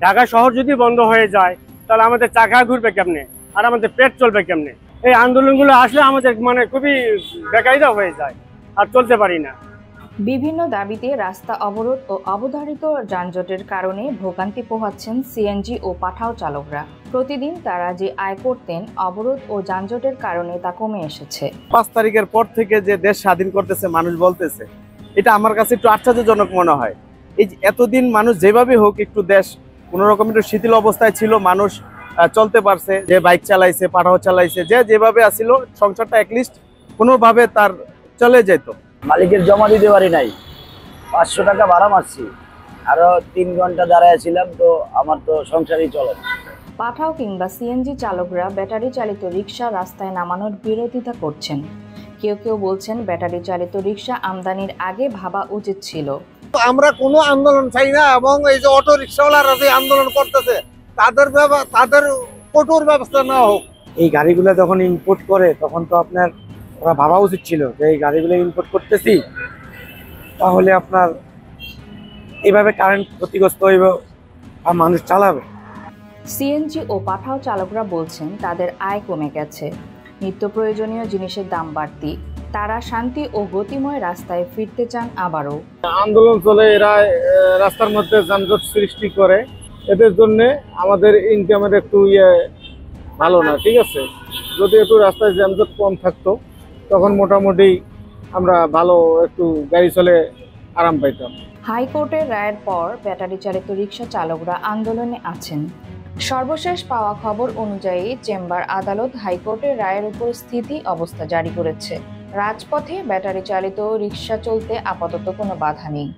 ঢাকা শহর যদি বন্ধ হয়ে যায় তাহলে আমাদের চাকা ঘুরবে কেমনে, আর আমাদের পেট চলবে কেমনে? এই আন্দোলনগুলো আসলে আমাদের মানে খুবই বেকায়দা হয়ে যায়, আর চলতে পারি না। বিভিন্ন দাবিতে রাস্তা অবরোধ ও অবধারিত যানজটের কারণে ভোগান্তি পোহাচ্ছেন সিএনজি ও পাঠাও চালকরা। প্রতিদিন তারা যে আয় করতেন, অবরোধ ও যানজটের কারণে তা কমে এসেছে। 5 তারিখের পর থেকে যে দেশ স্বাধীন করতেছে মানুষ বলতেছে, এটা আমার কাছে একটু আশ্চর্যজনক মনে হয়। এই যে এতদিন মানুষ যেভাবে হোক একটু দেশ কোনো রকম একটু শিথিল অবস্থায় ছিল, মানুষ চলতে পারছে, যে বাইক চালাইছে, পাঠাও চালাইছে, যে যেভাবে আসছিল সংসারটা অ্যাটলিস্ট কোনোভাবে তার চলে যেত। মালিকের জমা দিতে পারি নাই, 500 টাকা ভাড়া মারছি, আরো 3 ঘন্টা দাঁড়ায় ছিলাম, তো আমার তো সংসারই চলে না। পাঠাও কিংবা সিএনজি চালকরা ব্যাটারি চালিত রিক্সা রাস্তায় নামানোর বিরোধিতা করছেন। কেউ কেউ বলছেন ব্যাটারি চালিত রিক্সা আমদানির আগে ভাবা উচিত ছিল। আমরা কোনো আন্দোলন চাই না, এবং এই যে অটো রিক্সাওয়ালারা যে আন্দোলন করতেছে তাদের কঠোর ব্যবস্থা নেওয়া হোক। এই গাড়িগুলো যখন ইম্পোর্ট করে তখন তো আপনার ওরা ভাবা উচিত ছিল যে এই গাড়িগুলো ইম্পোর্ট করতেছি, তাহলে আপনার এইভাবে কারেন্ট ক্ষতিগ্রস্ত হইব আর মানুষ চালাবে। সিএনজি ও পাঠাও চালকরা বলছেন তাদের আয় কমে গেছে, নিত্য প্রয়োজনীয় জিনিসের দাম বাড়তি। তারা শান্তি ও গতিময় রাস্তায় ফিরতে চান আবারও। আন্দোলন চলে, এরা রাস্তার মধ্যে যানজট সৃষ্টি করে, এদের জন্য আমাদের ইনকামের একটু ভালো না। ঠিক আছে, যদি একটু রাস্তায় যানজট কম থাকতো তখন মোটামুটি আমরা ভালো একটু গাড়ি চলে আরাম পাইতাম। হাইকোর্টের রায়ের পর ব্যাটারি চালিত রিক্সা চালকরা আন্দোলনে আছেন। সর্বশেষ পাওয়া খবর অনুযায়ী চেম্বার আদালত হাইকোর্টের রায়ের উপর স্থিতি অবস্থা জারি করেছে। রাজপথে ব্যাটারি চালিত রিক্সা চলতে আপাতত কোনো বাধা নেই।